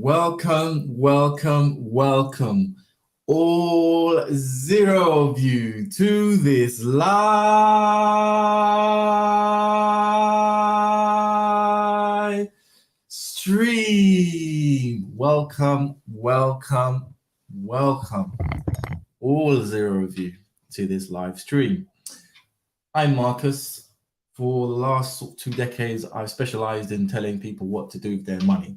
Welcome, all zero of you to this live stream. Welcome, all zero of you to this live stream. I'm Marcus. For the last 2 decades, I've specialized in telling people what to do with their money.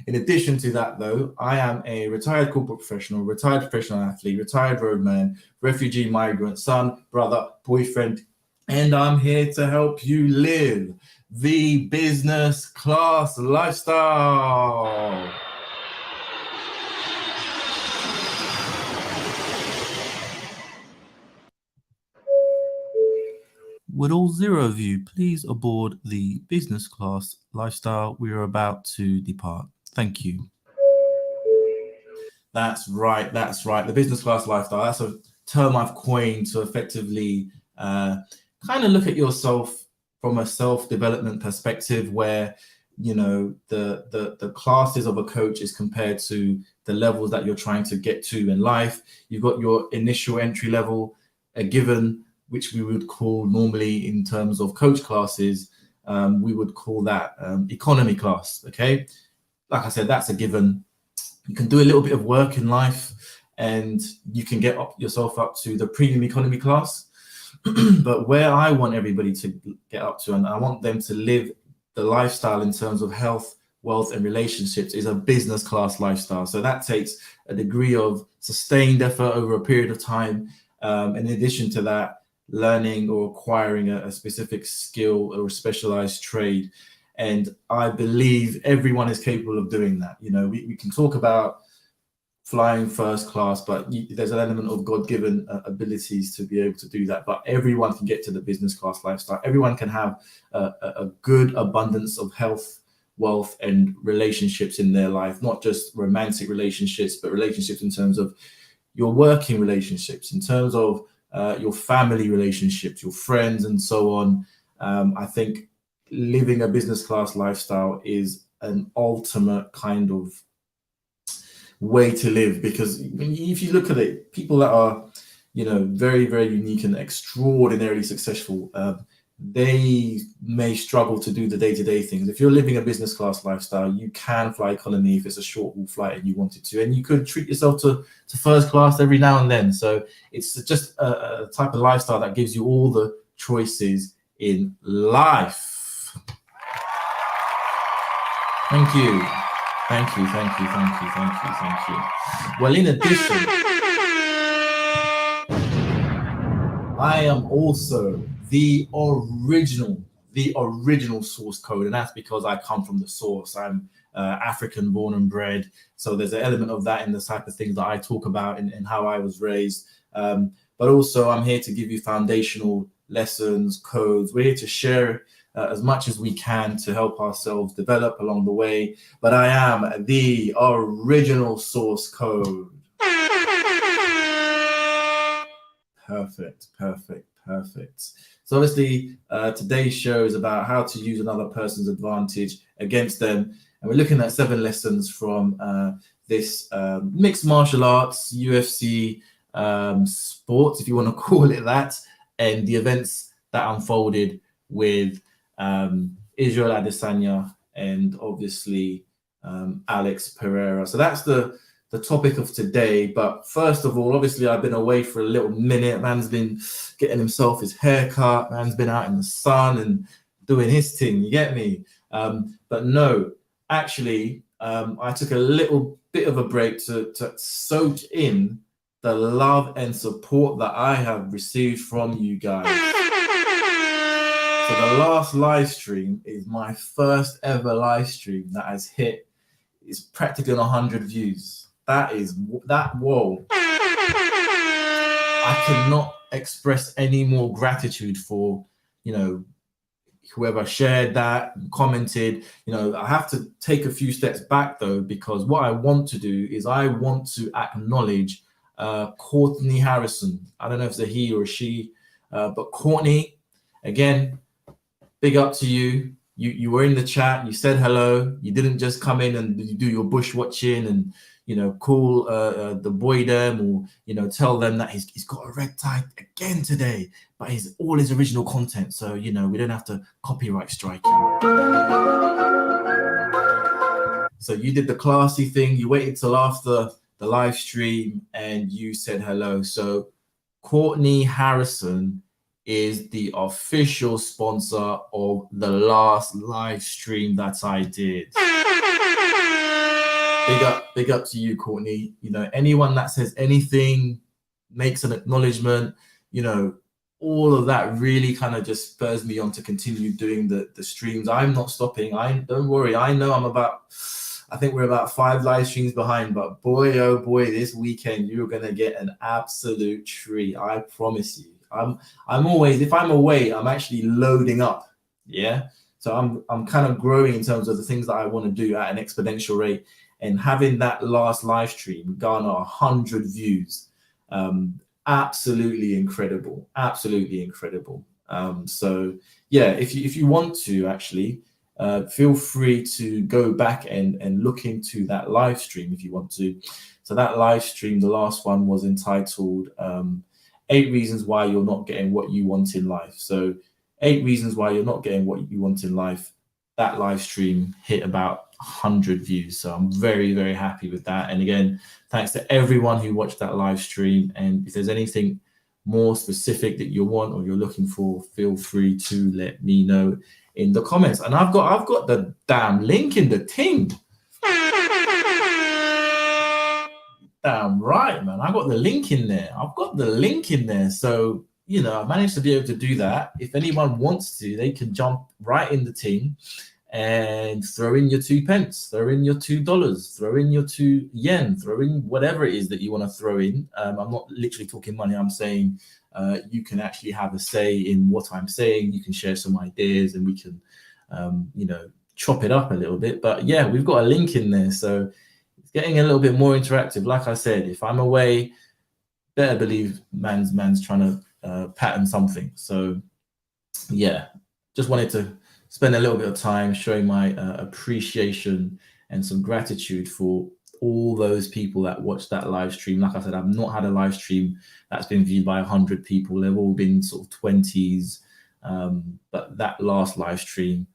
In addition to that, though, I am a retired corporate professional, retired professional athlete, retired roadman, refugee migrant, son, brother, boyfriend, and I'm here to help you live the business class lifestyle. Would all zero of you please aboard the business class lifestyle? We are about to depart. Thank you. That's right. The business class lifestyle. That's a term I've coined to effectively kind of look at yourself from a self-development perspective, where the classes of a coach is compared to the levels that you're trying to get to in life. You've got your initial entry level, a given, which we would call normally in terms of coach classes, we would call that economy class. Okay, like I said, that's a given. You can do a little bit of work in life and you can get yourself up to the premium economy class. But where I want everybody to get up to, and I want them to live the lifestyle in terms of health, wealth, and relationships, is a business class lifestyle. So that takes a degree of sustained effort over a period of time. In addition to that, learning or acquiring a specific skill or a specialized trade. And I believe everyone is capable of doing that. We can talk about flying first class, but there's an element of God-given abilities to be able to do that. But everyone can get to the business class lifestyle. Everyone can have a good abundance of health, wealth, and relationships in their life, not just romantic relationships, but relationships in terms of your working relationships, in terms of your family relationships, your friends, and so on. I think living a business class lifestyle is an ultimate kind of way to live, because if you look at it, people that are, very, very unique and extraordinarily successful, they may struggle to do the day-to-day things. If you're living a business class lifestyle, you can fly economy if it's a short haul flight and you wanted to, and you could treat yourself to first class every now and then. So it's just a type of lifestyle that gives you all the choices in life. Thank you. Well, in addition, I am also the original source code, and that's because I come from the source. I'm African born and bred, so there's an element of that in the type of things that I talk about and how I was raised. But also, I'm here to give you foundational lessons, codes. We're here to share as much as we can to help ourselves develop along the way. But I am the original source code. Perfect. So obviously, today's show is about how to use another person's advantage against them. And we're looking at 7 lessons from this mixed martial arts, UFC sports, if you want to call it that, and the events that unfolded with Israel Adesanya and obviously Alex Pereira. So that's the topic of today. But first of all, obviously, I've been away for a little minute. Man's been getting himself his haircut. Man's been out in the sun and doing his thing. You get me? But no, actually, I took a little bit of a break to soak in the love and support that I have received from you guys. So the last live stream is my first ever live stream that has hit. It's practically on 100 views. Whoa. I cannot express any more gratitude for, whoever shared that, commented. I have to take a few steps back though, because what I want to do is I want to acknowledge Courtney Harrison. I don't know if it's a he or a she, but Courtney, again, big up to you. you were in the chat, you said hello, you didn't just come in and you do your bush watching and call the boy them, or tell them that he's got a red tie again today, but he's all his original content, so we don't have to copyright strike him. So you did the classy thing, you waited till after the live stream and you said hello. So Courtney Harrison is the official sponsor of the last live stream that I did. Big up to you, Courtney. Anyone that says anything, makes an acknowledgement, all of that really kind of just spurs me on to continue doing the streams. I'm not stopping. Don't worry. I know I think we're about 5 live streams behind, but boy, oh boy, this weekend you're gonna get an absolute treat. I promise you. I'm always, if I'm away, I'm actually loading up. Yeah. So I'm kind of growing in terms of the things that I want to do at an exponential rate. And having that last live stream garner 100 views, absolutely incredible. Absolutely incredible. So yeah, if you want to actually, feel free to go back and look into that live stream if you want to. So that live stream, the last one, was entitled 8 Reasons Why You're Not Getting What You Want in Life. So 8 Reasons Why You're Not Getting What You Want in Life. That live stream hit about 100 views. So I'm very, very happy with that. And again, thanks to everyone who watched that live stream. And if there's anything more specific that you want or you're looking for, feel free to let me know in the comments. And I've got the damn link in the thing. Damn right, man. I got the link in there. I've got the link in there. So, I managed to be able to do that. If anyone wants to, they can jump right in the thing and throw in your 2 pence, throw in your $2, throw in your 2 yen, throw in whatever it is that you want to throw in. I'm not literally talking money. I'm saying you can actually have a say in what I'm saying. You can share some ideas and we can, chop it up a little bit. But yeah, we've got a link in there. So it's getting a little bit more interactive. Like I said, if I'm away, better believe man's trying to pattern something. So yeah, just wanted to spend a little bit of time showing my appreciation and some gratitude for all those people that watched that live stream. Like I said, I've not had a live stream that's been viewed by 100 people. They've all been sort of 20s. But that last live stream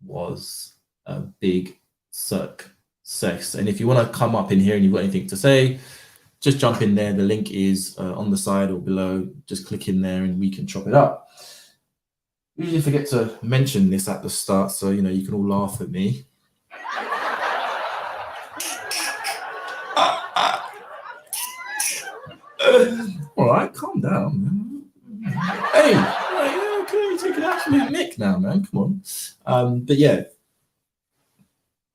was a big success. And if you want to come up in here and you've got anything to say, just jump in there. The link is on the side or below. Just click in there and we can chop it up. Usually forget to mention this at the start, so you can all laugh at me. All right, calm down. Hey, okay, take an absolute nick now, man. Come on. But yeah,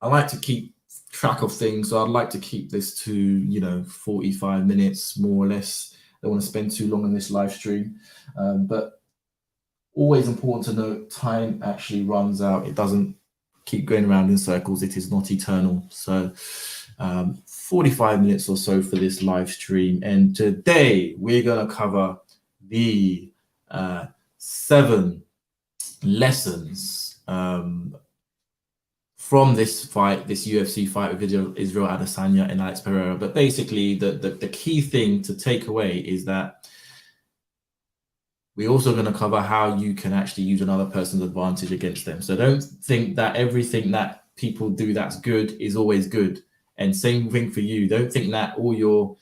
I like to keep track of things, so I'd like to keep this to 45 minutes more or less. I don't want to spend too long on this live stream, but always important to note, time actually runs out. It doesn't keep going around in circles. It is not eternal. So 45 minutes or so for this live stream. And today we're going to cover the 7 lessons from this fight, this UFC fight with Israel Adesanya and Alex Pereira. But basically the key thing to take away is that we're also going to cover how you can actually use another person's advantage against them. So don't think that everything that people do that's good is always good. And same thing for you. Don't think that all your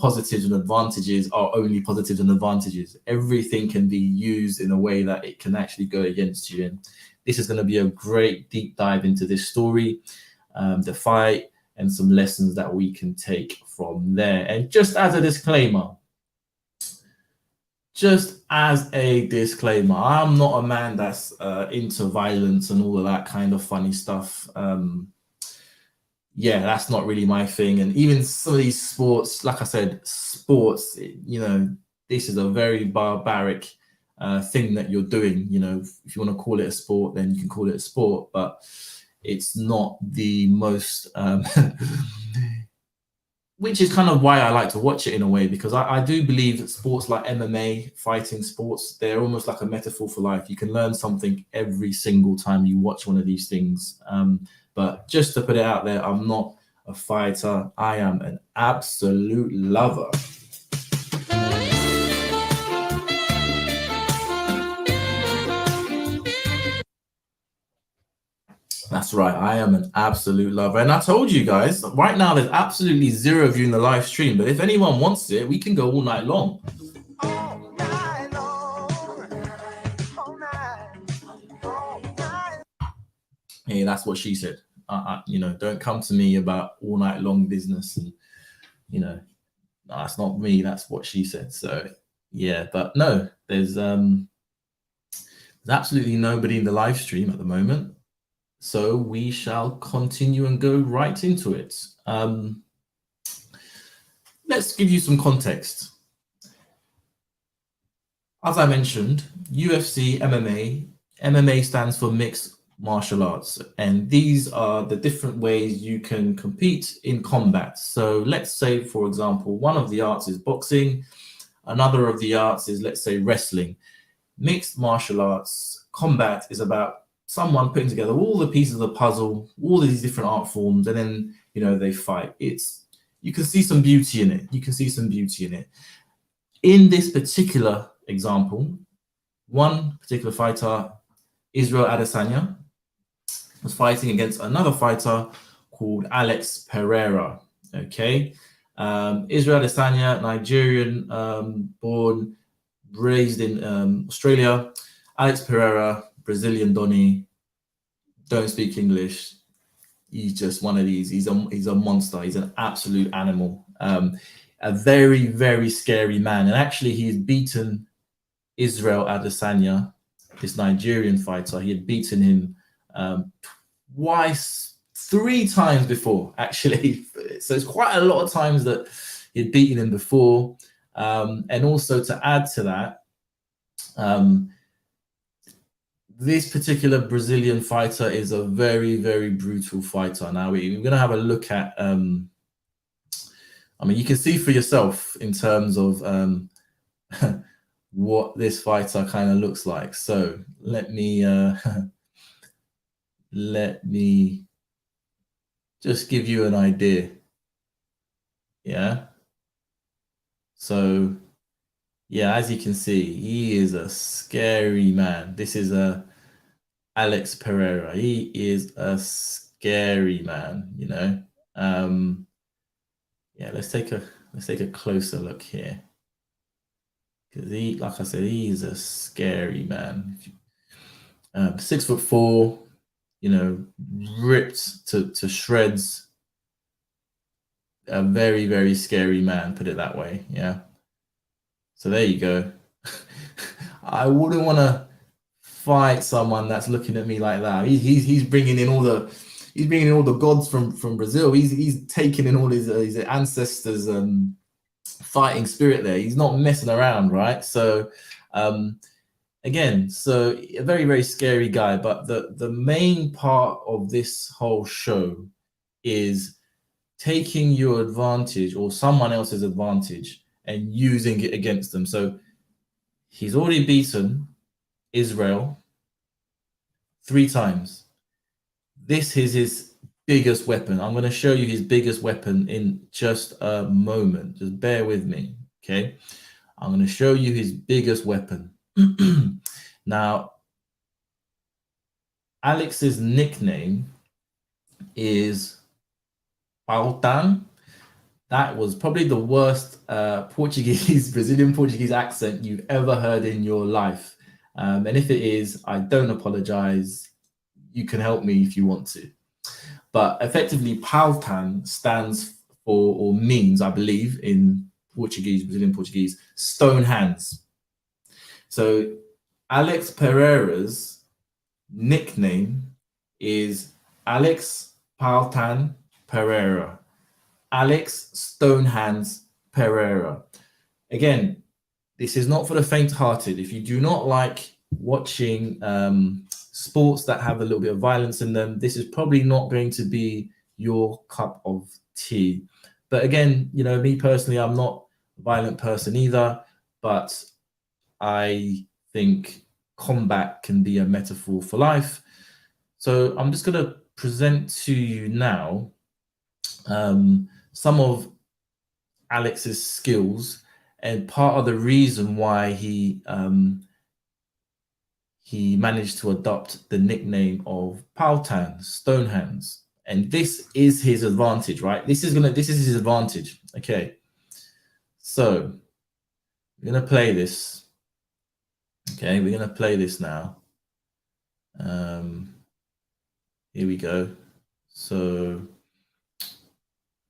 positives and advantages are only positives and advantages. Everything can be used in a way that it can actually go against you. And this is going to be a great deep dive into this story, the fight, and some lessons that we can take from there. And just as a disclaimer, I'm not a man that's into violence and all of that kind of funny stuff. Yeah, that's not really my thing. And even some of these sports, like I said, sports, this is a very barbaric thing that you're doing. If you want to call it a sport, then you can call it a sport, but it's not the most which is kind of why I like to watch it in a way, because I do believe that sports like MMA, fighting sports, they're almost like a metaphor for life. You can learn something every single time you watch one of these things. But just to put it out there, I'm not a fighter. I am an absolute lover. That's right. I am an absolute lover. And I told you guys, right now there's absolutely zero of you in the live stream. But if anyone wants it, we can go all night long. All night long. All night. All night. Hey, that's what she said. Don't come to me about all night long business. And, no, that's not me. That's what she said. So, yeah, but no, there's absolutely nobody in the live stream at the moment. So we shall continue and go right into it. Let's give you some context. As I mentioned, UFC, MMA. MMA stands for mixed martial arts, and these are the different ways you can compete in combat. So let's say, for example, one of the arts is boxing, another of the arts is, let's say, wrestling. Mixed martial arts combat is about someone putting together all the pieces of the puzzle, all these different art forms, and then they fight. You can see some beauty in it. In this particular example, one particular fighter, Israel Adesanya, was fighting against another fighter called Alex Pereira. Okay, Israel Adesanya, Nigerian, born, raised in Australia. Alex Pereira, Brazilian Donny, don't speak English. He's just one of these. He's a monster. He's an absolute animal. A very, very scary man. And actually, he's beaten Israel Adesanya, this Nigerian fighter. He had beaten him three times before, actually. So it's quite a lot of times that he'd beaten him before. And also to add to that, this particular Brazilian fighter is a very, very brutal fighter. Now we're going to have a look at, you can see for yourself in terms of what this fighter kind of looks like. So let me just give you an idea. Yeah. So yeah, as you can see, he is a scary man. This is Alex Pereira. He is a scary man, Yeah, let's take a closer look here. Because like I said, he's a scary man. 6'4", ripped to shreds. A very, very scary man, put it that way. Yeah. So there you go. I wouldn't want to fight someone that's looking at me like that. He's bringing in all the gods from Brazil. He's taking in all his ancestors' fighting spirit there. He's not messing around, right? So again, so a very, very scary guy. But the main part of this whole show is taking your advantage or someone else's advantage and using it against them. So he's already beaten Israel 3 times. This is his biggest weapon. I'm going to show you his biggest weapon in just a moment. Just bear with me, okay? I'm going to show you his biggest weapon. Now, Alex's nickname is Pautan. That was probably the worst Brazilian Portuguese accent you've ever heard in your life. And if it is, I don't apologize. You can help me if you want to. But effectively, Pautan stands for, or means, I believe, in Brazilian Portuguese, stone hands. So Alex Pereira's nickname is Alex Pautan Pereira. Alex Stonehands Pereira. Again, this is not for the faint-hearted. If you do not like watching sports that have a little bit of violence in them, this is probably not going to be your cup of tea. But again, you know, me personally, I'm not a violent person either, but I think combat can be a metaphor for life. So I'm just going to present to you now some of Alex's skills and part of the reason why he managed to adopt the nickname of Pautan, Stone Hands. And this is his advantage, right? This is his advantage. Okay. So we're gonna play this. Okay, we're gonna play this now. Here we go. So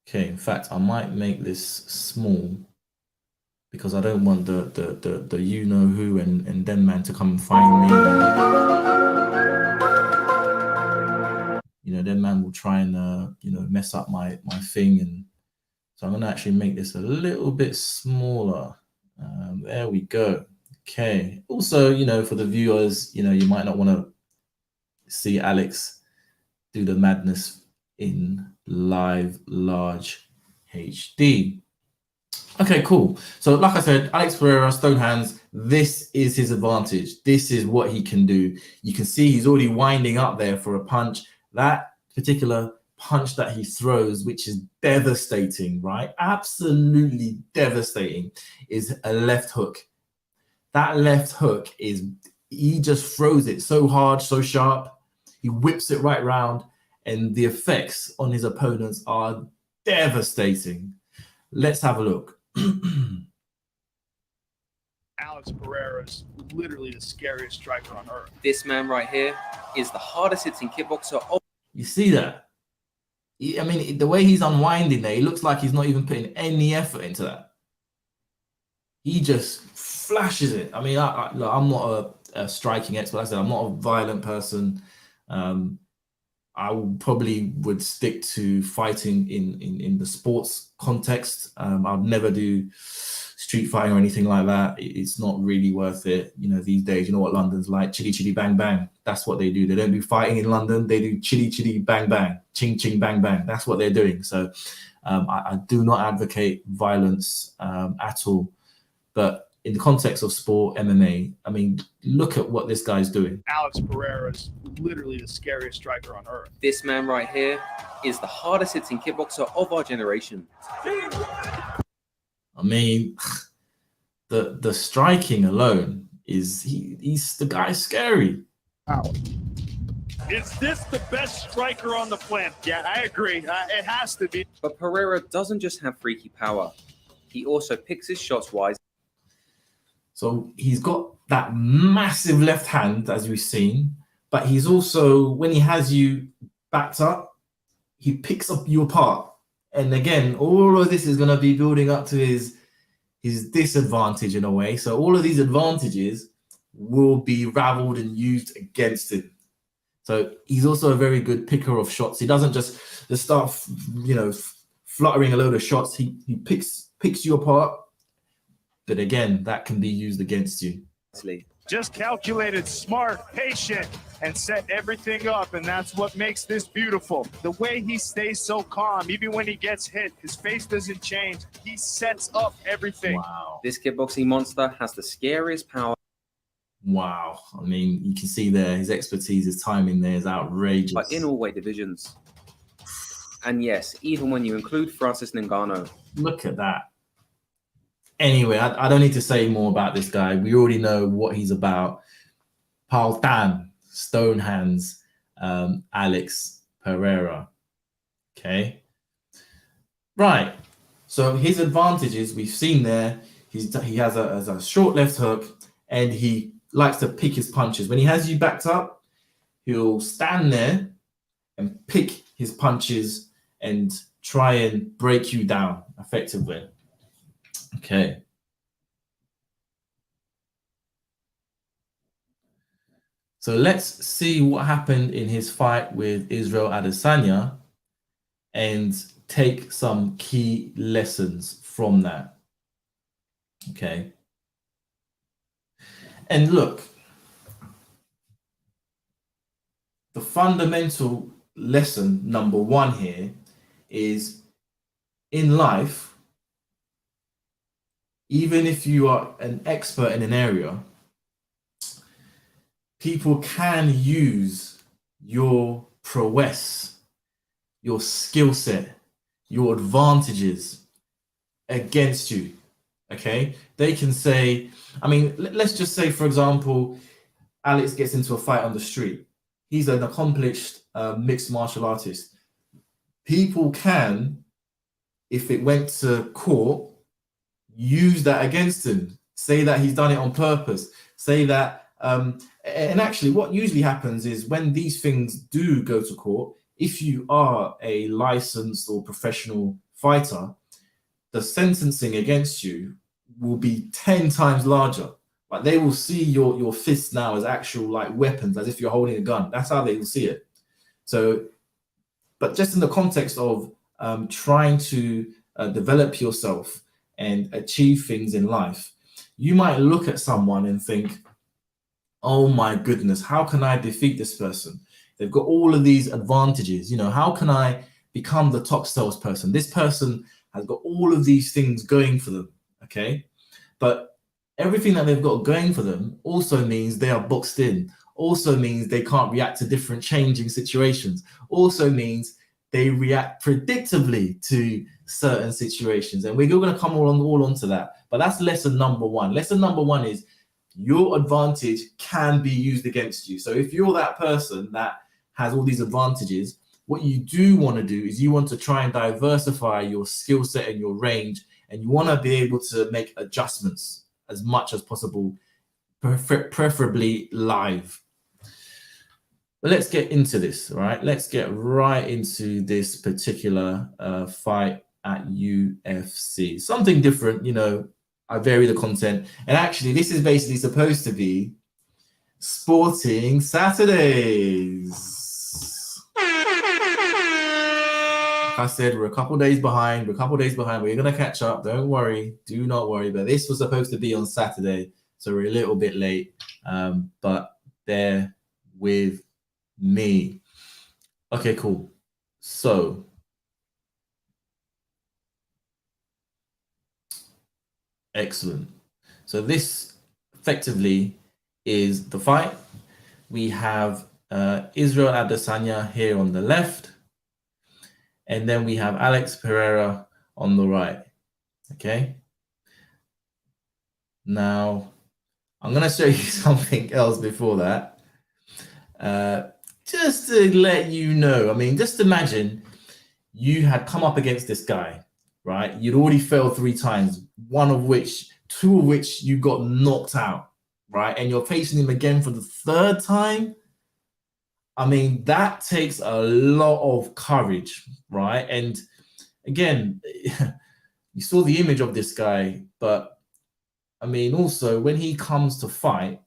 okay, in fact, I might make this small because I don't want the you know who and then man to come and find me. You know, then man will try and you know, mess up my thing, and so I'm gonna actually make this a little bit smaller. There we go. Okay. Also, you know, for the viewers, you know, you might not want to see Alex do the madness in live large HD. Okay, cool. So like I said, Alex Pereira, Stone Hands, this is his advantage. This is what he can do. You can see he's already winding up there for a punch. That particular punch that he throws, which is devastating, right? Absolutely devastating, is a left hook. That left hook is, he just throws it so hard, so sharp. He whips it right round, and the effects on his opponents are devastating. Let's have a look. Alex Pereira is literally the scariest striker on earth. This man right here is the hardest hitting kickboxer. You see that? I mean, the way he's unwinding there, he looks like he's not even putting any effort into that. He just flashes it. I mean, I'm not a striking expert. Like I said, I'm not a violent person. I probably would stick to fighting in the sports context. I'd never do street fighting or anything like that. It's not really worth it. You know, these days, you know what London's like, chitty chitty bang bang. That's what they do. They don't do fighting in London. They do chitty chitty bang bang, ching ching bang bang. That's what they're doing. So I do not advocate violence at all. But in the context of sport, MMA, I mean, look at what this guy's doing. Alex Pereira is literally the scariest striker on earth. This man right here is the hardest hitting kickboxer of our generation. I mean, the striking alone is, he's the guy's scary. Wow. Is this the best striker on the planet? Yeah, I agree. It has to be. But Pereira doesn't just have freaky power. He also picks his shots wisely. So he's got that massive left hand, as we've seen, but he's also, when he has you backed up, he picks up you apart. And again, all of this is going to be building up to his disadvantage in a way. So all of these advantages will be raveled and used against him. So he's also a very good picker of shots. He doesn't just start, you know, fluttering a load of shots. He picks you apart. But again, that can be used against you. Just calculated, smart, patient, and set everything up, and that's what makes this beautiful. The way he stays so calm, even when he gets hit, his face doesn't change. He sets up everything. Wow. This kickboxing monster has the scariest power. Wow. I mean, you can see there, his expertise, his timing there is outrageous. But in all weight divisions. And yes, even when you include Francis Ngannou. Look at that. Anyway, I don't need to say more about this guy. We already know what he's about. Pautan, Stone Hands, Alex Pereira. Okay. Right. So his advantages we've seen there. He has a short left hook, and he likes to pick his punches. When he has you backed up, he'll stand there and pick his punches and try and break you down effectively. Okay. So let's see what happened in his fight with Israel Adesanya and take some key lessons from that. Okay. And look, the fundamental lesson number one here is in life, even if you are an expert in an area, people can use your prowess, your skill set, your advantages against you. Okay, they can say, I mean, let's just say, for example, Alex gets into a fight on the street. He's an accomplished mixed martial artist. People can, if it went to court, use that against him. Say that he's done it on purpose. Say that, and actually, what usually happens is when these things do go to court, if you are a licensed or professional fighter, the sentencing against you will be 10 times larger. Like, they will see your fists now as actual like weapons, as if you're holding a gun. That's how they will see it. So, but just in the context of trying to develop yourself and achieve things in life, you might look at someone and think, oh my goodness, how can I defeat this person? They've got all of these advantages. You know, how can I become the top salesperson? This person has got all of these things going for them, okay? But everything that they've got going for them also means they are boxed in, also means they can't react to different changing situations, also means they react predictably to certain situations. And we're going to come all onto that. But that's lesson number one. Lesson number one is your advantage can be used against you. So if you're that person that has all these advantages, what you do want to do is you want to try and diversify your skill set and your range, and you want to be able to make adjustments as much as possible, preferably live. But let's get into this, right? Let's get right into this particular fight at UFC. Something different, you know, I vary the content. And actually, this is basically supposed to be Sporting Saturdays. I said, we're a couple days behind. We're going to catch up. Don't worry. Do not worry. But this was supposed to be on Saturday, so we're a little bit late. But bear with me. Okay, cool. So, excellent. So this effectively is the fight. We have Israel Adesanya here on the left. And then we have Alex Pereira on the right, okay? Now, I'm going to show you something else before that. Just to let you know, I mean, just imagine you had come up against this guy, right? You'd already failed 3 times, two of which you got knocked out, right? And you're facing him again for the 3rd time. I mean, that takes a lot of courage, right? And again, you saw the image of this guy, but I mean, also when he comes to fight,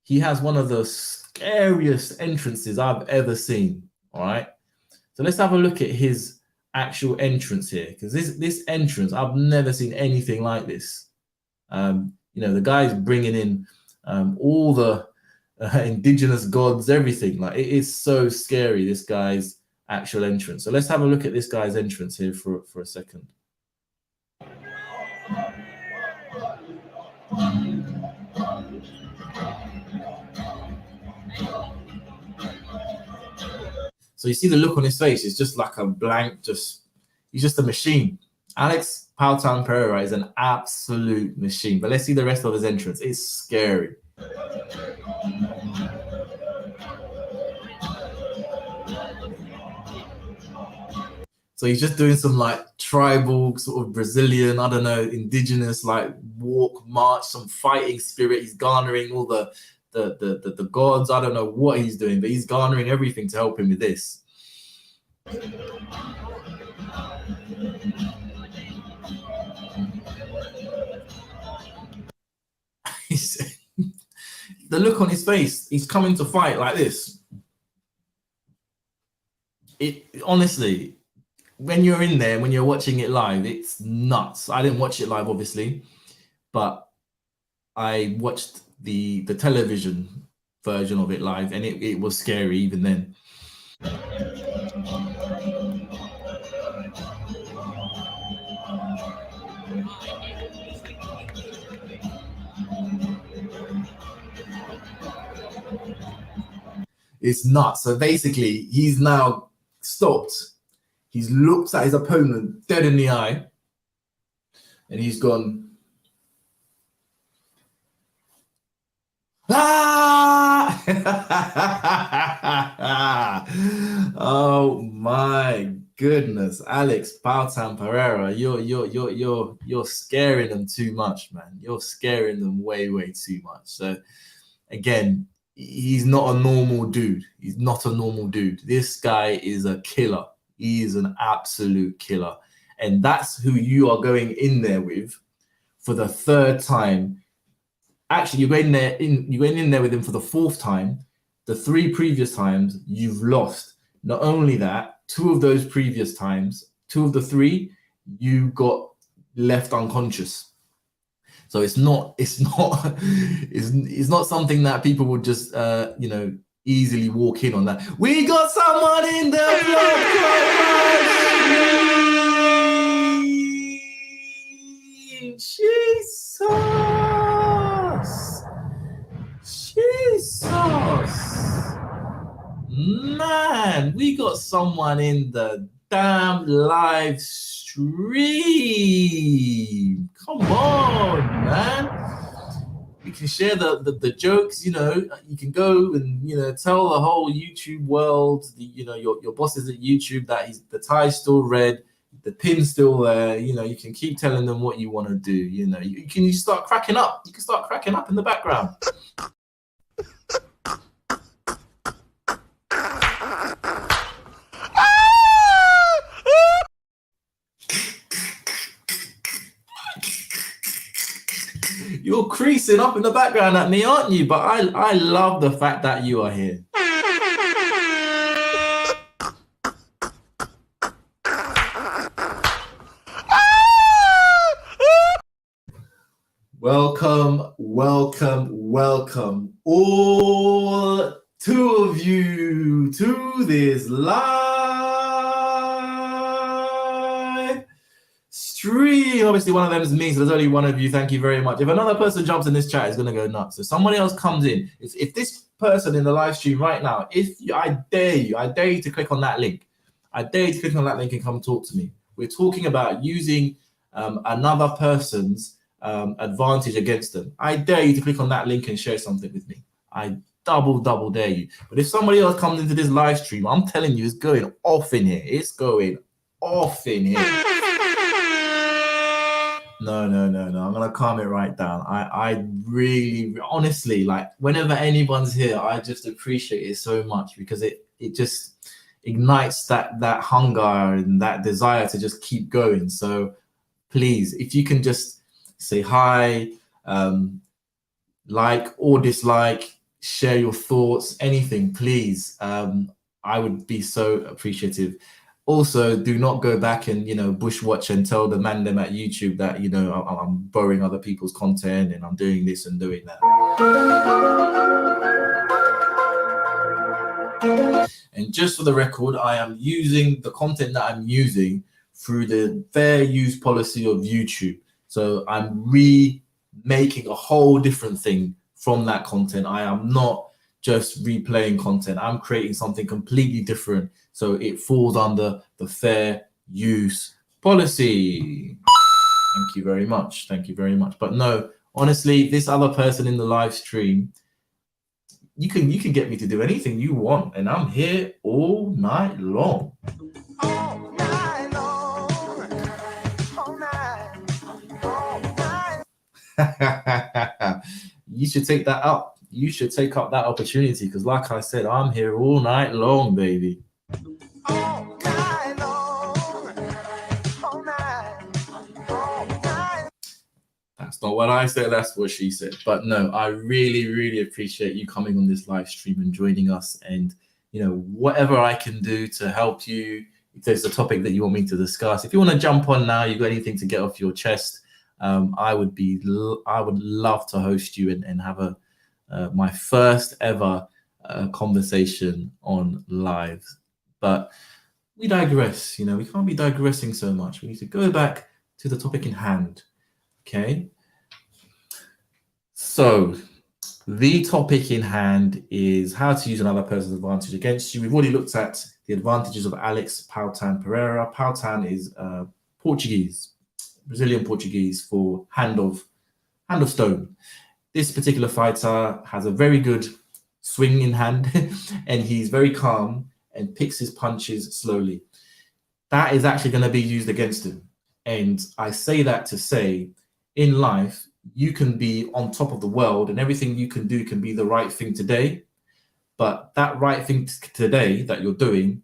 he has one of the scariest entrances I've ever seen, all right? So let's have a look at his actual entrance here, because this entrance, I've never seen anything like this. You know, the guy's bringing in all the indigenous gods, everything. Like, it is so scary, this guy's actual entrance. So let's have a look at this guy's entrance here for a second. So you see the look on his face, it's just like a blank, he's just a machine. Alex Powtown Pereira is an absolute machine. But let's see the rest of his entrance. It's scary. So he's just doing some like tribal sort of Brazilian, I don't know, indigenous like walk, march, some fighting spirit. He's garnering all the gods. I don't know what he's doing, but he's garnering everything to help him with this. The look on his face, he's coming to fight like this. It honestly, when you're in there, when you're watching it live, it's nuts. I didn't watch it live, obviously, but I watched the television version of it live, and it was scary even then. It's nuts. So basically, he's now stopped. He's looked at his opponent dead in the eye, and he's gone, ah! Oh my goodness, Alex Pautan Pereira, you're scaring them too much, man. You're scaring them way too much. So again, he's not a normal dude. He's not a normal dude. This guy is a killer. He is an absolute killer. And that's who you are going in there with for the third time. Actually, you're going in there with him for the fourth time. The 3 previous times you've lost. Not only that, 2 of those previous times, 2 of the 3, you got left unconscious. So it's not something that people would just easily walk in on. That we got someone in the blood. Jesus, man, we got someone in the damn live stream. Come on, man. You can share the jokes, you can go and, tell the whole YouTube world, your bosses at YouTube that the tie's still red, the pin's still there, you can keep telling them what you want to do, you can start cracking up. You can start cracking up in the background. You're creasing up in the background at me, aren't you? But I love the fact that you are here. Welcome, all 2 of you to this live stream. Obviously, one of them is me, so there's only one of you. Thank you very much. If another person jumps in this chat, it's going to go nuts. So somebody else comes in. If this person in the live stream right now, I dare you to click on that link. I dare you to click on that link and come talk to me. We're talking about using another person's advantage against them. I dare you to click on that link and share something with me. I double dare you. But if somebody else comes into this live stream, I'm telling you, it's going off in here. It's going off in here. No. I'm gonna calm it right down. I really, honestly, like, whenever anyone's here, I just appreciate it so much, because it just ignites that hunger and that desire to just keep going. So please, if you can just say hi, like or dislike, share your thoughts, anything, please. I would be so appreciative. Also, do not go back and, bushwatch and tell the man them at YouTube that, I'm borrowing other people's content and I'm doing this and doing that. And just for the record, I am using the content that I'm using through the fair use policy of YouTube. So I'm remaking a whole different thing from that content. I am not just replaying content. I'm creating something completely different, so it falls under the fair use policy. Thank you very much. But no, honestly, this other person in the live stream, you can get me to do anything you want, and I'm here all night long. All night long. You should take that up. You should take up that opportunity, because like I said, I'm here all night long, baby. All night long. All night. That's not what I said, that's what she said. But no, I really appreciate you coming on this live stream and joining us. And, whatever I can do to help you, if there's a topic that you want me to discuss, if you want to jump on now, you've got anything to get off your chest, I would love to host you and have my first ever conversation on live. But we digress. We can't be digressing so much. We need to go back to the topic in hand. Okay. So the topic in hand is how to use another person's advantage against you. We've already looked at the advantages of Alex Pautan Pereira. Pautan is Portuguese, Brazilian Portuguese for hand of stone. This particular fighter has a very good swing in hand and he's very calm and picks his punches slowly. That is actually going to be used against him. And I say that to say, in life, you can be on top of the world and everything you can do can be the right thing today. But that right thing today that you're doing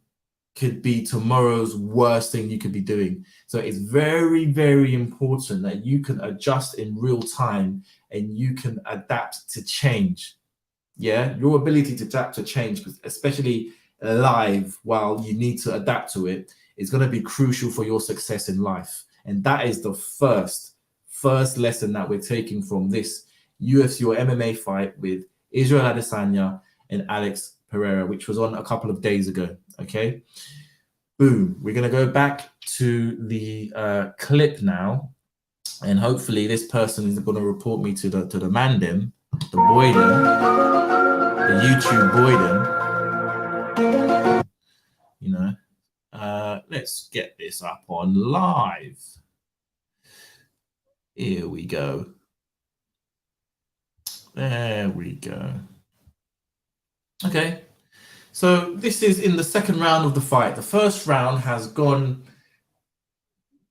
could be tomorrow's worst thing you could be doing. So it's very, very important that you can adjust in real time and you can adapt to change. Yeah, your ability to adapt to change, especially live while you need to adapt to it, is going to be crucial for your success in life. And that is the first lesson that we're taking from this UFC or MMA fight with Israel Adesanya and Alex Pereira, which was on a couple of days ago. Okay, boom. We're going to go back to the clip now, and hopefully this person is going to report me to the Mandem, the Boyden, the YouTube Boyden. You know, let's get this up on live. Here we go. There we go. Okay. So this is in the second round of the fight. The first round has gone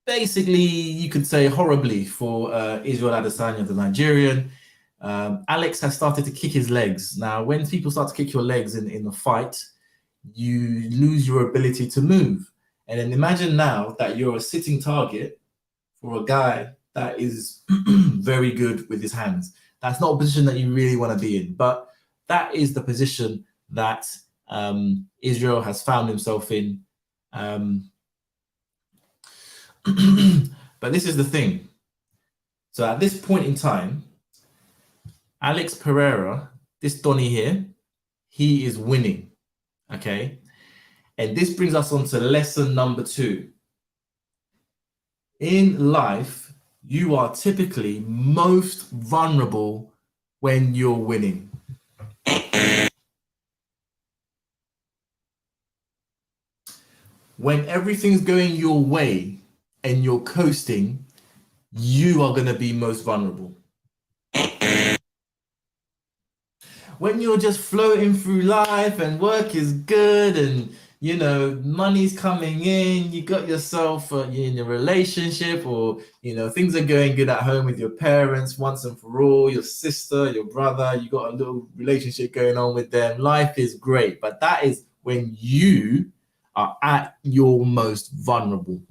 basically, you could say, horribly for Israel Adesanya, the Nigerian. Alex has started to kick his legs. Now, when people start to kick your legs in the fight, you lose your ability to move. And then imagine now that you're a sitting target for a guy that is very good with his hands. That's not a position that you really want to be in, but that is the position that Israel has found himself in. But this is the thing. So at this point in time, Alex Pereira, this Donny here, he is winning. Okay. And this brings us on to lesson number 2. In life, you are typically most vulnerable when you're winning. When everything's going your way and you're coasting, you are going to be most vulnerable. When you're just floating through life and work is good and, you know, money's coming in, you got yourself in a relationship, or, you know, things are going good at home with your parents once and for all, your sister, your brother, you got a little relationship going on with them. Life is great, but that is when you are at your most vulnerable.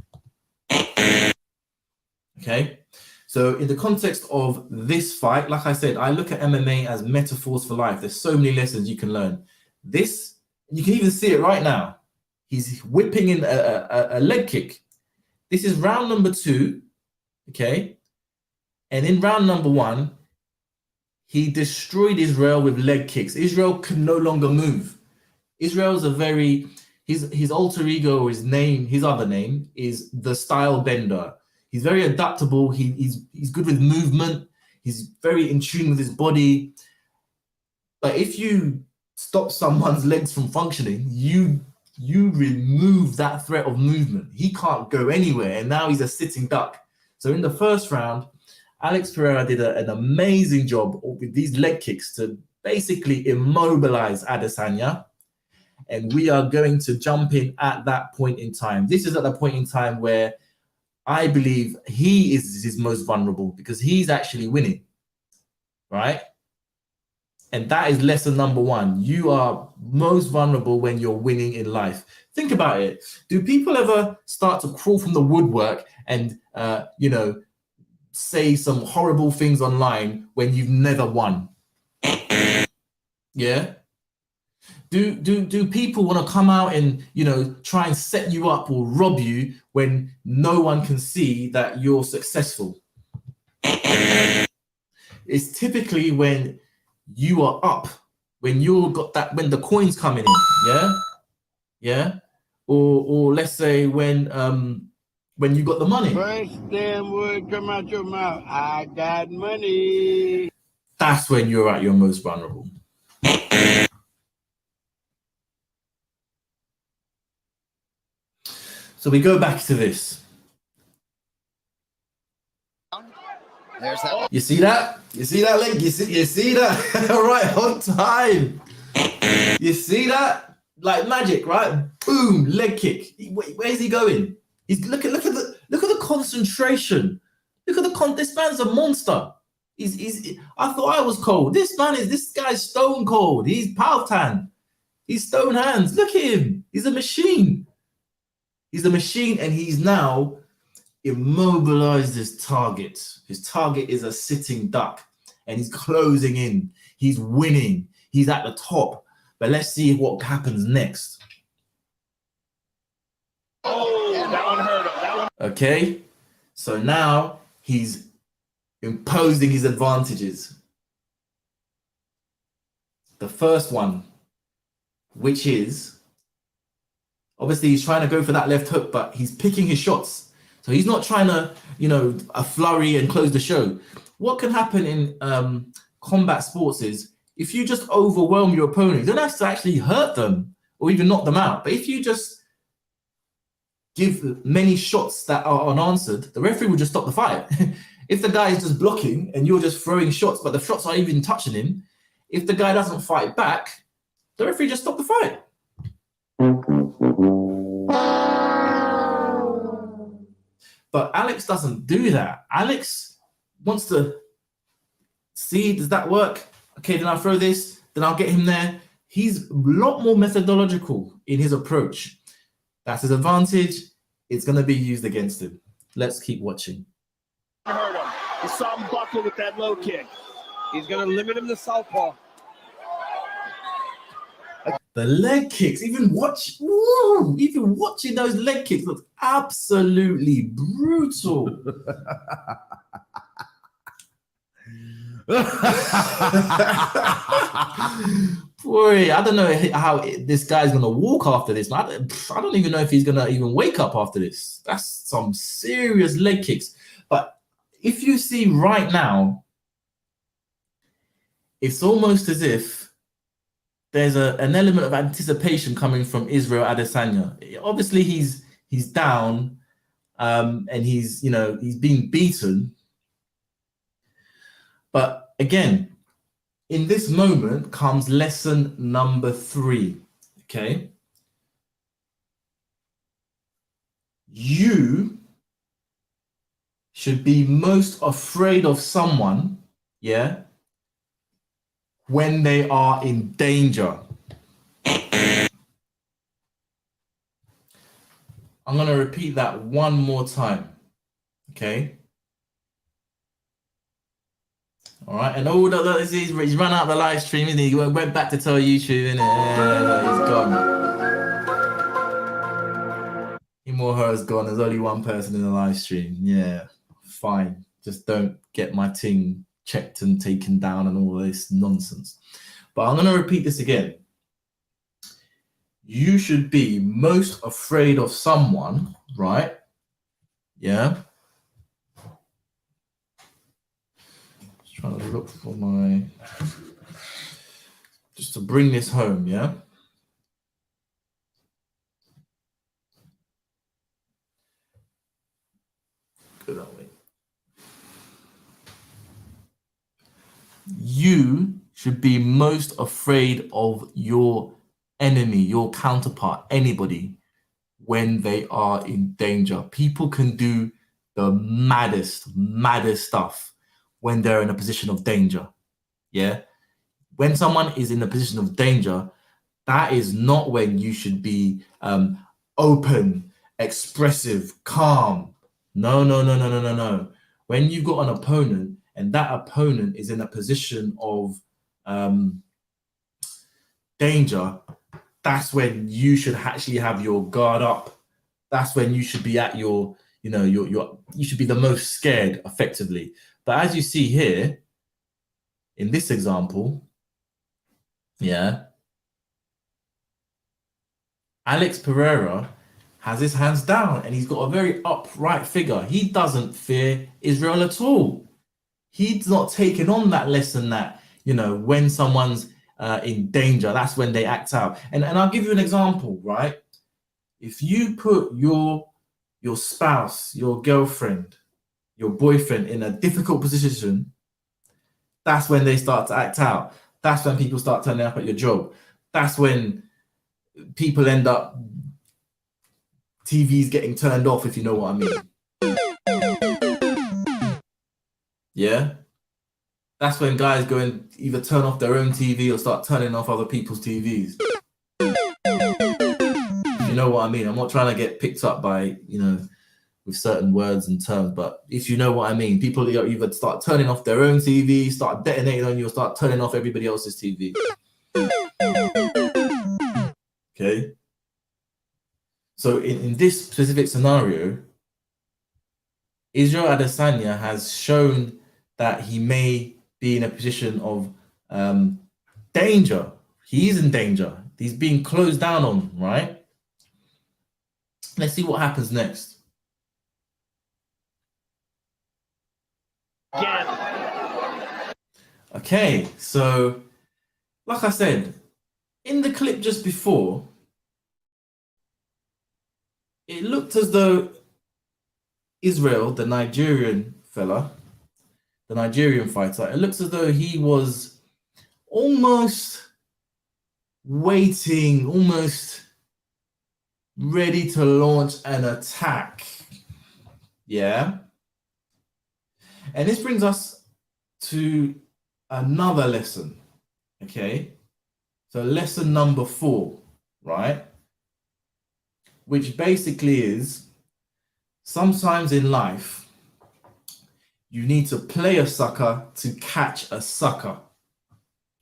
Okay. So in the context of this fight, like I said, I look at MMA as metaphors for life. There's so many lessons you can learn. This, you can even see it right now. He's whipping in a leg kick. This is round number 2, okay? And in round number 1, he destroyed Israel with leg kicks. Israel can no longer move. Israel's a very, his alter ego, or his name, his other name is the Style Bender. He's very adaptable. He's good with movement. He's very in tune with his body. But if you stop someone's legs from functioning, you remove that threat of movement. He can't go anywhere, and now he's a sitting duck. So in the first round, Alex Pereira did an amazing job with these leg kicks to basically immobilize Adesanya. And we are going to jump in at that point in time. This is at the point in time where I believe he is his most vulnerable, because he's actually winning, right? And that is lesson number 1. You are most vulnerable when you're winning in life. Think about it. Do people ever start to crawl from the woodwork and, you know, say some horrible things online when you've never won? Yeah. Do people want to come out and, you know, try and set you up or rob you when no one can see that you're successful? It's typically when you are up, when you got that, when the coins coming in, yeah, or let's say when when you got the money. First damn word come out your mouth, I got money. That's when you're at your most vulnerable. So we go back to this. There's that. You see that? You see that leg? You see that? Right on time. You see that? Like magic, right? Boom, leg kick. Where's he going? He's look at the concentration. Look at this man's a monster. I thought I was cold. This guy's stone cold. He's Powhatan. He's stone hands. Look at him. He's a machine. He's a machine, and he's now immobilized his target. His target is a sitting duck, and he's closing in. He's winning. He's at the top. But let's see what happens next. Oh, that one hurt him. That one. Okay, so now he's imposing his advantages. The first one, which is, obviously he's trying to go for that left hook, but he's picking his shots. So he's not trying to, a flurry and close the show. What can happen in combat sports is if you just overwhelm your opponent, you don't have to actually hurt them or even knock them out. But if you just give many shots that are unanswered, the referee will just stop the fight. If the guy is just blocking and you're just throwing shots, but the shots aren't even touching him, if the guy doesn't fight back, the referee just stop the fight. But Alex doesn't do that. Alex wants to see, does that work? Okay, then I'll throw this, then I'll get him there. He's a lot more methodological in his approach. That's his advantage. It's going to be used against him. Let's keep watching. Hurt him. You saw him buckle with that low kick. He's going to limit him to southpaw. The leg kicks, even watching those leg kicks looks absolutely brutal. Boy, I don't know how this guy's gonna walk after this. I don't even know if he's gonna even wake up after this. That's some serious leg kicks. But if you see right now, it's almost as if there's an element of anticipation coming from Israel Adesanya. Obviously, he's down, and he's being beaten. But again, in this moment comes lesson number 3. Okay, you should be most afraid of someone, when they are in danger. I'm going to repeat that one more time. Okay. All right. And he's run out the live stream, and he went back to tell YouTube, and he's gone. Him or her is gone. There's only one person in the live stream. Yeah, fine. Just don't get my thing checked and taken down and all this nonsense. But I'm going to repeat this again. You should be most afraid of someone, right? Yeah. Just trying to look for just to bring this home, yeah? Good, aren't we? You should be most afraid of your enemy, your counterpart, anybody, when they are in danger. People can do the maddest stuff when they're in a position of danger. Yeah. When someone is in a position of danger, that is not when you should be open, expressive, calm. No. When you've got an opponent and that opponent is in a position of danger, that's when you should actually have your guard up. That's when you should be at you should be the most scared effectively. But as you see here, in this example, Alex Pereira has his hands down, and he's got a very upright figure. He doesn't fear Israel at all. He's not taking on that lesson that, you know, when someone's in danger, that's when they act out. And I'll give you an example, right? If you put your spouse, your girlfriend, your boyfriend in a difficult position, that's when they start to act out. That's when people start turning up at your job. That's when people end up TVs getting turned off, if you know what I mean. Yeah? That's when guys go and either turn off their own TV or start turning off other people's TVs. If you know what I mean. I'm not trying to get picked up by, you know, with certain words and terms, but if you know what I mean, people either start turning off their own TV, start detonating on you, or start turning off everybody else's TV. Okay? So in this specific scenario, Israel Adesanya has shown that he may be in a position of danger. He is in danger. He's being closed down on, right? Let's see what happens next. Okay, so like I said, in the clip just before, it looked as though Israel, the Nigerian fella, the Nigerian fighter, it looks as though he was almost waiting, almost ready to launch an attack. Yeah. And this brings us to another lesson. Okay. So lesson number 4, right? Which basically is sometimes in life, you need to play a sucker to catch a sucker.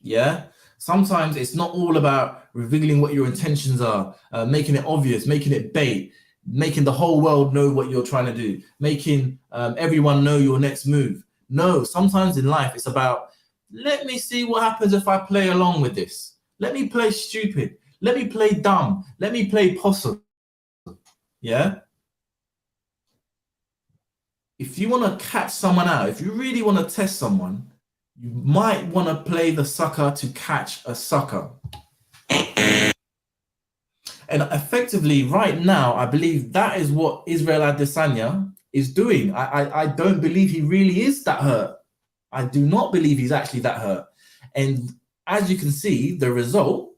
Yeah. Sometimes it's not all about revealing what your intentions are, making it obvious, making it bait, making the whole world know what you're trying to do, making everyone know your next move. No, sometimes in life, it's about, let me see what happens if I play along with this. Let me play stupid. Let me play dumb. Let me play possum. Yeah? If you want to catch someone out, if you really want to test someone, you might want to play the sucker to catch a sucker. And effectively, right now, I believe that is what Israel Adesanya is doing. I don't believe he really is that hurt. I do not believe he's actually that hurt. And as you can see, the result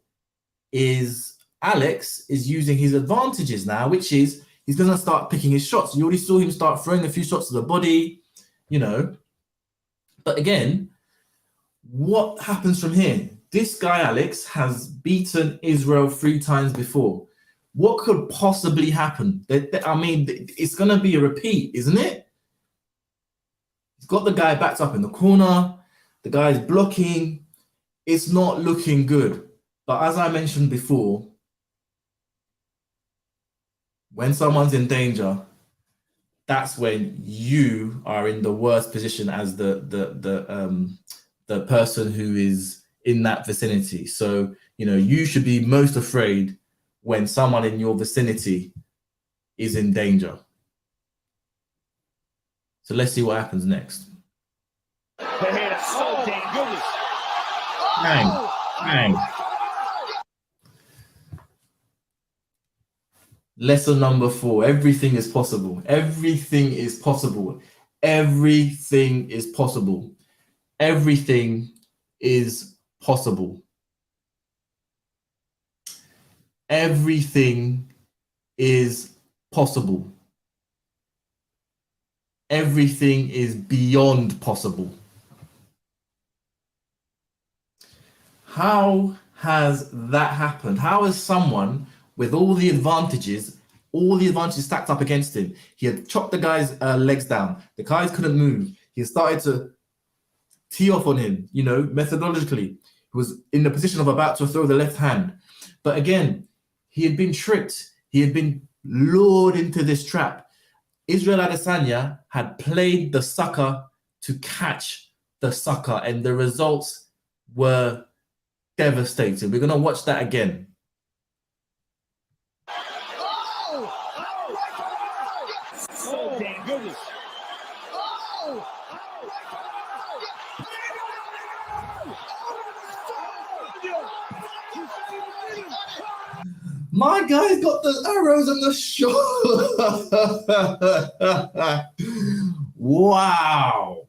is Alex is using his advantages now, which is he's going to start picking his shots. You already saw him start throwing a few shots to the body, you know. But again, what happens from here? This guy, Alex, has beaten Israel 3 times before. What could possibly happen? I mean, it's going to be a repeat, isn't it? He's got the guy backed up in the corner. The guy's blocking. It's not looking good. But as I mentioned before, when someone's in danger, that's when you are in the worst position as the person who is in that vicinity. So, you know, you should be most afraid when someone in your vicinity is in danger. So let's see what happens next. Pereira, so dangerous. Bang, bang. Lesson number 4, everything is possible. Everything is possible. Everything is possible. Everything is possible. Everything is possible. Everything is beyond possible. How has that happened? How has someone with all the advantages stacked up against him? He had chopped the guy's legs down. The guys couldn't move. He started to tee off on him, you know, methodologically. He was in the position of about to throw the left hand. But again, he had been tricked. He had been lured into this trap. Israel Adesanya had played the sucker to catch the sucker, and the results were devastating. We're going to watch that again. My guy's got the arrows on the shoulder. Wow.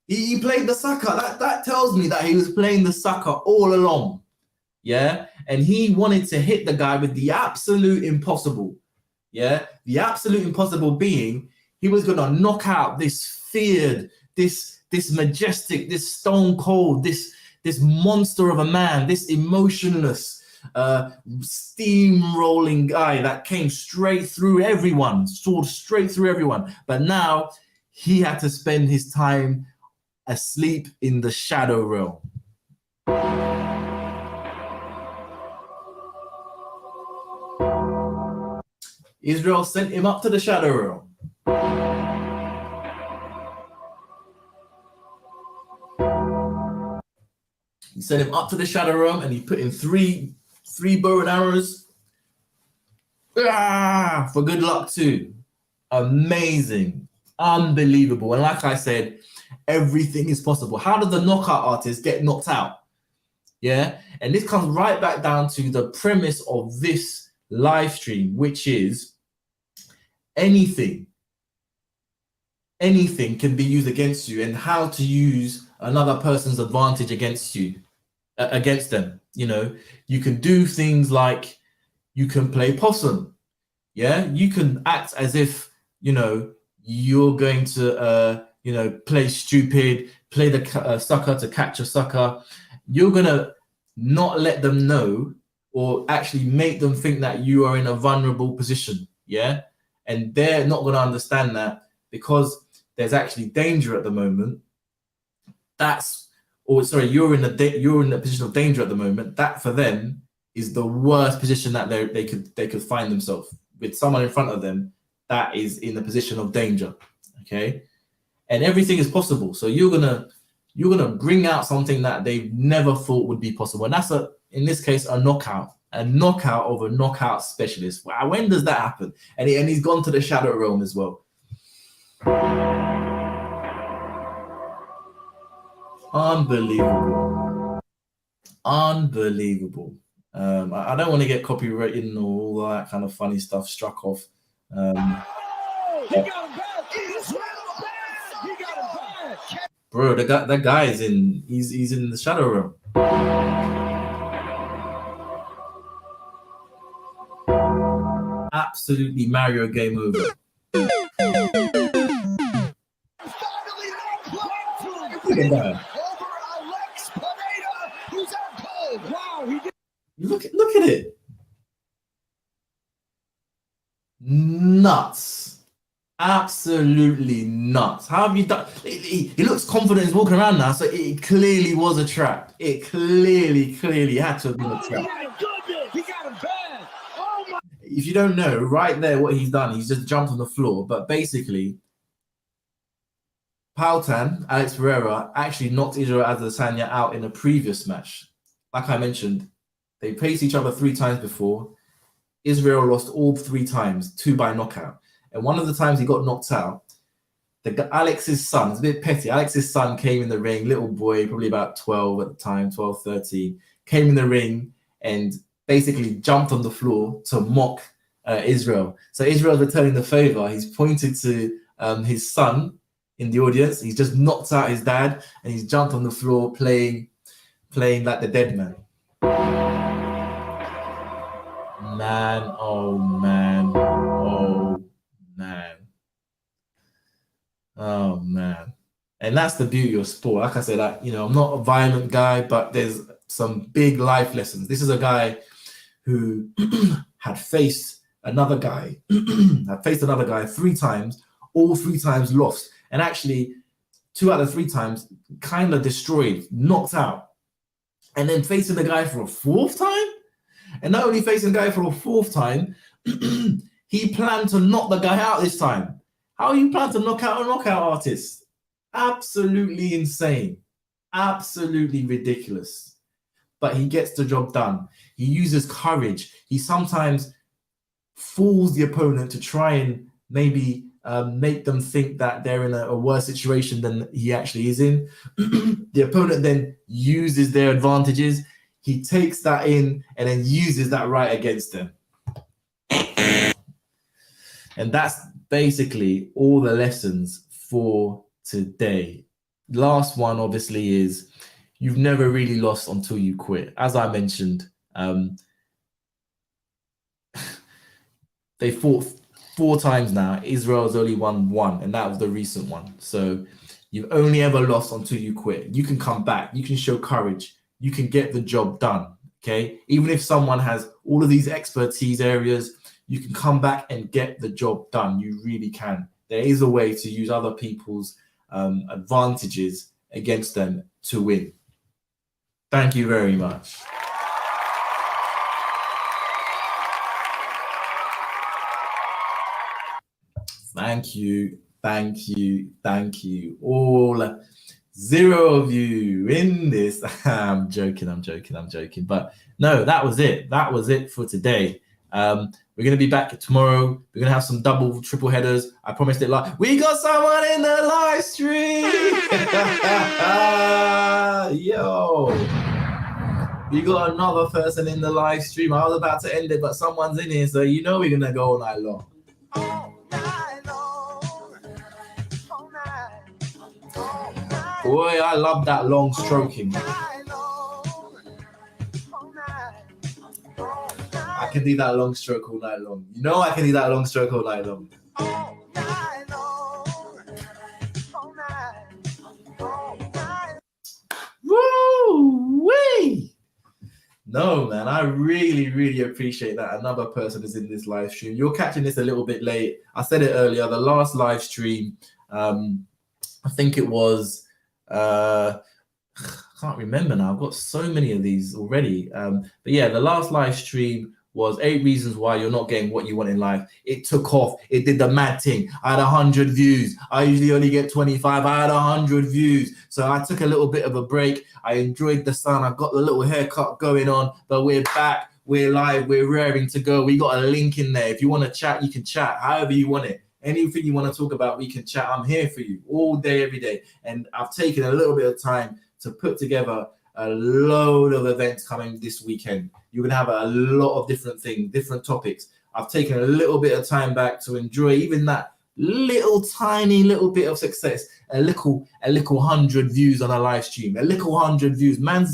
He played the sucker. That tells me that he was playing the sucker all along. Yeah. And he wanted to hit the guy with the absolute impossible. Yeah. The absolute impossible being he was going to knock out this feared, this majestic, this stone cold, this monster of a man, this emotionless, steamrolling guy that came straight through everyone, soared straight through everyone. But now he had to spend his time asleep in the shadow realm. Israel sent him up to the shadow realm. He sent him up to the shadow realm and he put in three bow and arrows. For good luck too. Amazing. Unbelievable. And like I said, everything is possible. How did the knockout artist get knocked out? Yeah. And this comes right back down to the premise of this live stream, which is anything can be used against you, and how to use another person's advantage against you, against them. You know, you can do things like you can play possum. Yeah, you can act as if, you know, you're going to, play stupid, play the sucker to catch a sucker. You're going to not let them know, or actually make them think that you are in a vulnerable position. Yeah. And they're not going to understand that, because there's actually danger at the moment. You're in a position of danger at the moment. That for them is the worst position that they could find themselves, with someone in front of them that is in a position of danger. Okay, and everything is possible. So you're gonna bring out something that they never thought would be possible, and that's in this case a knockout of a knockout specialist. Wow, when does that happen? And he's gone to the shadow realm as well. Unbelievable. I don't want to get copyrighted and all that kind of funny stuff struck off. He got him back. He got him back. Bro, that guy is he's in the shadow realm. Absolutely Mario game over. Look at that. Look at it. Nuts. Absolutely nuts. How have you done? He looks confident. He's walking around now, so it clearly was a trap. It clearly had to have been a trap. He got him bad. Oh my. If you don't know, right there, what he's done, he's just jumped on the floor. But basically, Pautan, Alex Pereira, actually knocked Israel Adesanya out in a previous match. Like I mentioned, they faced each other 3 times before. Israel lost all 3 times, 2 by knockout. And one of the times he got knocked out, Alex's son, it's a bit petty. Alex's son came in the ring, little boy, probably about 12 at the time, 12, 13, came in the ring and basically jumped on the floor to mock Israel. So Israel's returning the favor. He's pointed to his son in the audience. He's just knocked out his dad and he's jumped on the floor playing like the dead man. Man, oh man, oh man, oh man. And that's the beauty of sport. Like I said, I'm not a violent guy, but there's some big life lessons. This is a guy who had faced another guy 3 times, all 3 times lost. And actually 2 out of 3 times kind of destroyed, knocked out. And then facing the guy for a 4th time? And not only facing the guy for a 4th time, he planned to knock the guy out this time. How you plan to knock out a knockout artist? Absolutely insane. Absolutely ridiculous. But he gets the job done. He uses courage. He sometimes fools the opponent to try and maybe make them think that they're in a worse situation than he actually is in. The opponent then uses their advantages. he takes that in and then uses that right against them. And that's basically all the lessons for today. Last one, obviously, is you've never really lost until you quit. As I mentioned, they fought 4 times now. Israel's only won 1, and that was the recent one. So you've only ever lost until you quit. You can come back. You can show courage. You can get the job done, okay? Even if someone has all of these expertise areas, you can come back and get the job done. You really can. There is a way to use other people's advantages against them to win. Thank you very much. Thank you, thank you, thank you. All 0 of you in this. I'm joking. But no, that was it. That was it for today. We're going to be back tomorrow. We're going to have some double, triple headers. I promised it live. We got someone in the live stream. Yo. We got another person in the live stream. I was about to end it, but someone's in here. So you know we're going to go all night long. Boy, I love that long stroking. I can do that long stroke all night long. You know I can do that long stroke all night long. Woo-wee! No, man, I really, really appreciate that another person is in this live stream. You're catching this a little bit late. I said it earlier, the last live stream, I think it was, I can't remember now. I've got so many of these already. But yeah, the last live stream was 8 reasons why you're not getting what you want in life. It took off. It did the mad thing. I had 100 views. I usually only get 25. I had 100 views. So I took a little bit of a break. I enjoyed the sun. I got the little haircut going on, but we're back. We're live. We're raring to go. We got a link in there. If you want to chat, you can chat however you want it. Anything you want to talk about, we can chat. I'm here for you all day, every day. And I've taken a little bit of time to put together a load of events coming this weekend. You're going to have a lot of different things, different topics. I've taken a little bit of time back to enjoy even that tiny little bit of success. A little 100 views on a live stream, a little 100 views. Man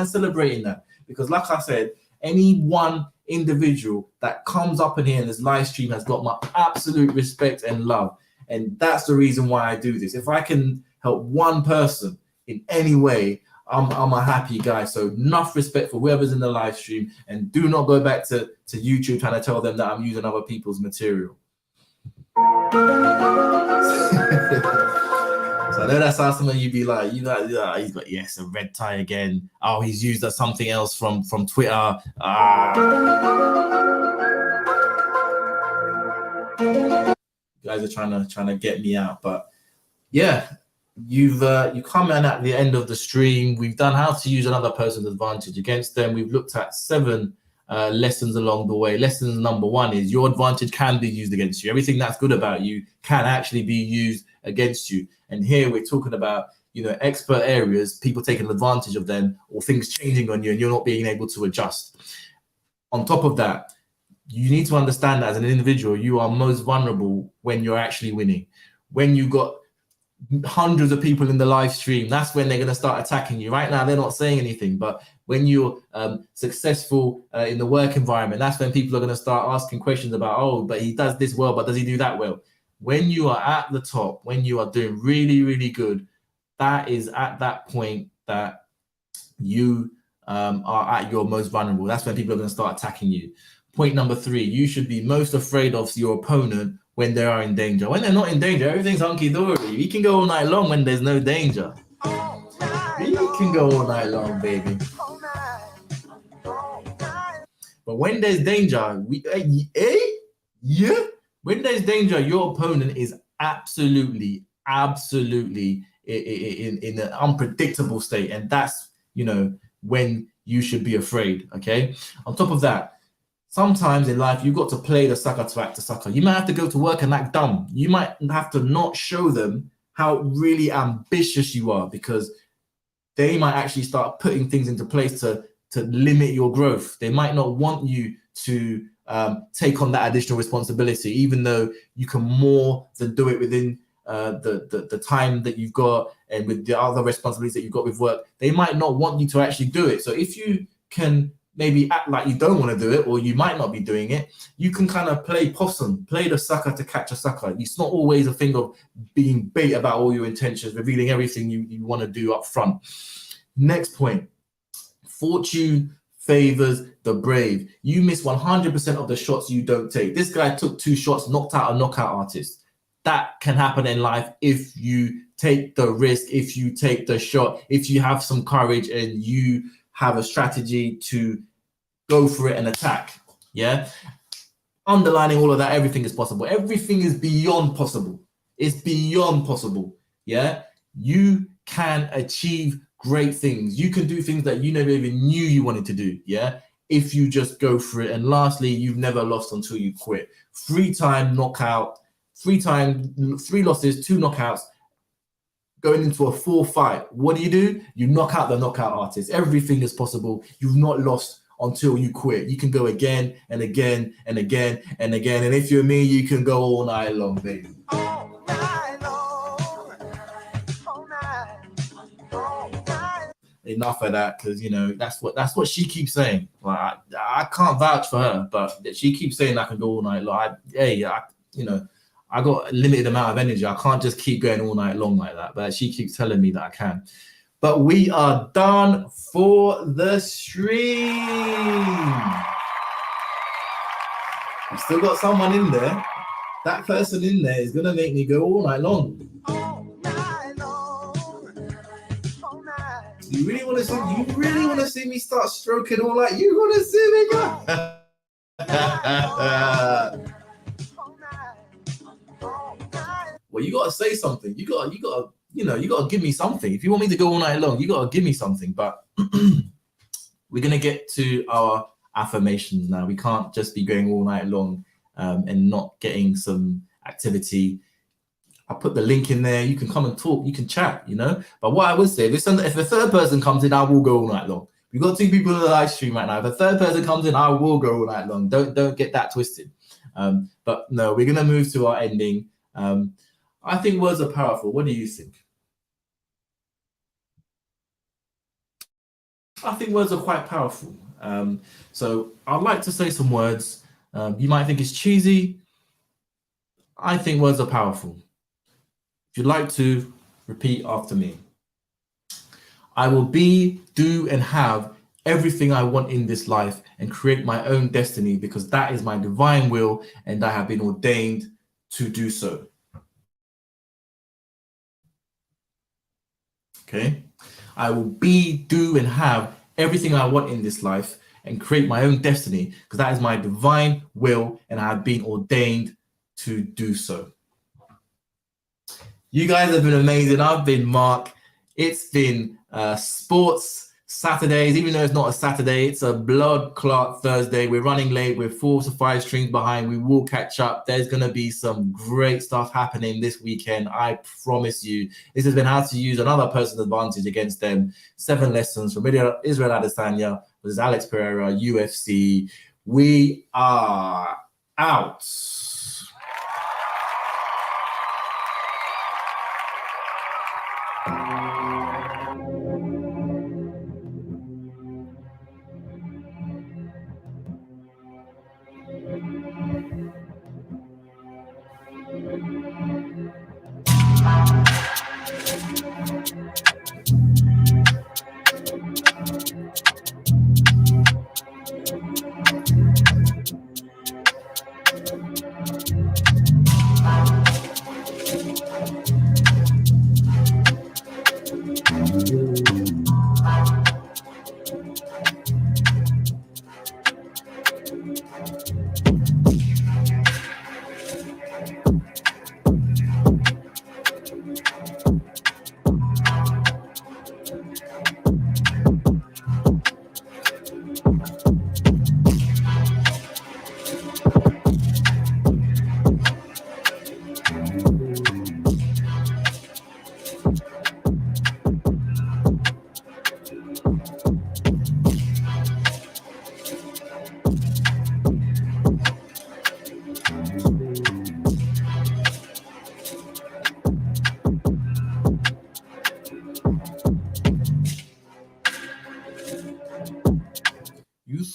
celebrating that. Because like I said, any one individual that comes up in here in this live stream has got my absolute respect and love. And that's the reason why I do this. If I can help one person in any way, I'm a happy guy. So enough respect for whoever's in the live stream, and do not go back to YouTube trying to tell them that I'm using other people's material. So I know that's how some of you be like, he's got a red tie again. Oh, he's used something else from Twitter. You guys are trying to get me out, but yeah. You come in at the end of the stream. We've done how to use another person's advantage against them. We've looked at 7 lessons along the way. Lesson number 1 is your advantage can be used against you. Everything that's good about you can actually be used against you. And here we're talking about, expert areas, people taking advantage of them, or things changing on you and you're not being able to adjust. On top of that, you need to understand that as an individual, you are most vulnerable when you're actually winning. When you got hundreds of people in the live stream, that's when they're going to start attacking you. Right now they're not saying anything, but when you're successful in the work environment, that's when people are going to start asking questions about, oh, but he does this well, but does he do that well? When you are at the top, when you are doing really, really good, that is at that point that you are at your most vulnerable. That's when people are going to start attacking you. Point number 3, you should be most afraid of your opponent when they are in danger. When they're not in danger, everything's hunky-dory. We can go all night long when there's no danger. We can go all night long, baby. But when there's danger, when there's danger, your opponent is absolutely in an unpredictable state. And that's, when you should be afraid, okay? On top of that, sometimes in life, you've got to play the sucker to act the sucker. You might have to go to work and act dumb. You might have to not show them how really ambitious you are, because they might actually start putting things into place to to limit your growth. They might not want you to take on that additional responsibility, even though you can more than do it within the time that you've got and with the other responsibilities that you've got with work. They might not want you to actually do it. So if you can maybe act like you don't want to do it, or you might not be doing it, you can kind of play possum, play the sucker to catch a sucker. It's not always a thing of being bait about all your intentions, revealing everything you want to do up front. Next point, fortune favors the brave. You miss 100% of the shots you don't take. This guy took 2 shots, knocked out a knockout artist. That can happen in life if you take the risk, if you take the shot, if you have some courage and you have a strategy to go for it and attack. Yeah. Underlining all of that, everything is possible. Everything is beyond possible. It's beyond possible. Yeah. You can achieve great things. You can do things that you never even knew you wanted to do. Yeah. If you just go for it. And lastly, you've never lost until you quit. 3-time knockout, 3 losses, 2 knockouts. Going into a 4th fight, what do? You knock out the knockout artist. Everything is possible. You've not lost until you quit. You can go again and again and again and again. And if you're me, you can go all night long, baby. All night long. All night. All night. Enough of that, because you know that's what she keeps saying. Like I can't vouch for her, but she keeps saying I can go all night long. I got a limited amount of energy. I can't just keep going all night long like that. But she keeps telling me that I can. But we are done for the stream. I've still got someone in there. That person in there is going to make me go all night long. All night long. All night. You really want to see me start stroking all night? You want to see me go? Well, you gotta say something. You gotta give me something. If you want me to go all night long, you gotta give me something. But we're gonna get to our affirmations now. We can't just be going all night long and not getting some activity. I'll put the link in there. You can come and talk. You can chat. But what I would say, if a third person comes in, I will go all night long. We've got 2 people in the live stream right now. If a third person comes in, I will go all night long. Don't get that twisted. But no, we're gonna move to our ending. I think words are powerful. What do you think? I think words are quite powerful. So I'd like to say some words. You might think it's cheesy. I think words are powerful. If you'd like to, repeat after me. I will be, do, and have everything I want in this life and create my own destiny because that is my divine will and I have been ordained to do so. Okay, I will be, do, and have everything I want in this life and create my own destiny because that is my divine will and I have been ordained to do so. You guys have been amazing. I've been Mark. It's been Sports Saturdays, even though it's not a Saturday, it's a blood clot Thursday. We're running late. We're 4 to 5 streams behind. We will catch up. There's going to be some great stuff happening this weekend. I promise you. This has been how to use another person's advantage against them. 7 lessons from Israel Adesanya versus Alex Pereira, UFC. We are out.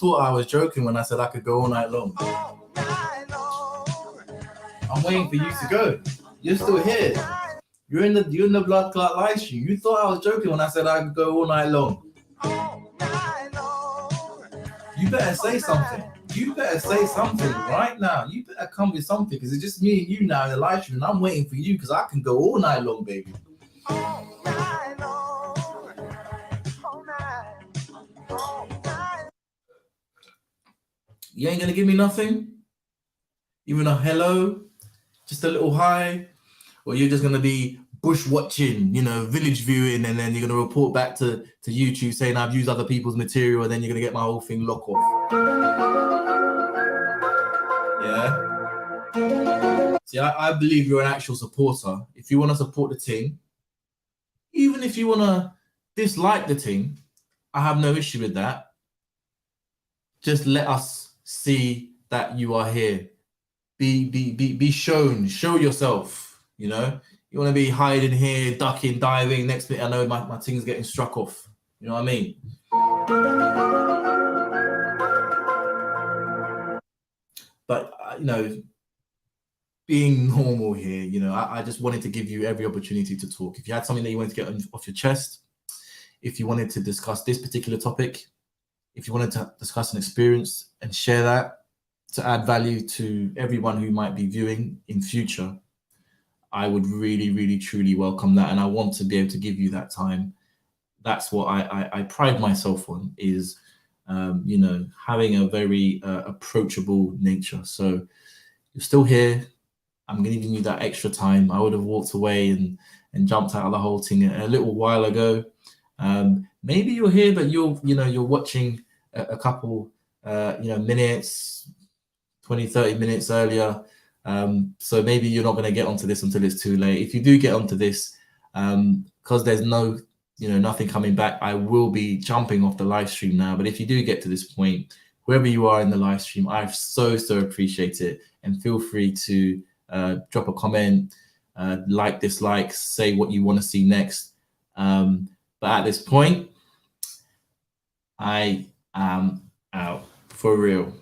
thought I was joking when I said I could go all night long. I'm waiting for you to go. You're still here. You're in the blood clot live stream. You thought I was joking when I said I could go all night long. You better say something. You better say something right now. You better come with something because it's just me and you now in the live stream, and I'm waiting for you because I can go all night long, baby. You ain't gonna give me nothing? Even a hello? Just a little hi? Or you're just gonna be bush watching, you know, village viewing, and then you're gonna report back to YouTube saying I've used other people's material, and then you're gonna get my whole thing lock off. Yeah. See, I believe you're an actual supporter. If you want to support the team, even if you want to dislike the team, I have no issue with that. Just let us see that you are here. Be shown. Show yourself. You know, you want to be hiding here, ducking, diving. Next minute, I know my thing's getting struck off. You know what I mean? But you know, being normal here, you know, I just wanted to give you every opportunity to talk. If you had something that you wanted to get off your chest, if you wanted to discuss this particular topic, if you wanted to discuss an experience and share that to add value to everyone who might be viewing in future, I would really, really, truly welcome that. And I want to be able to give you that time. That's what I pride myself on, is, you know, having a very approachable nature. So you're still here. I'm giving you that extra time. I would have walked away and jumped out of the whole thing a little while ago. Maybe you're here, but you're watching a couple, minutes, 20, 30 minutes earlier. So maybe you're not going to get onto this until it's too late. If you do get onto this, because there's nothing coming back, I will be jumping off the live stream now. But if you do get to this point, wherever you are in the live stream, I so appreciate it. And feel free to drop a comment, like, dislike, say what you want to see next. But at this point, I am out for real.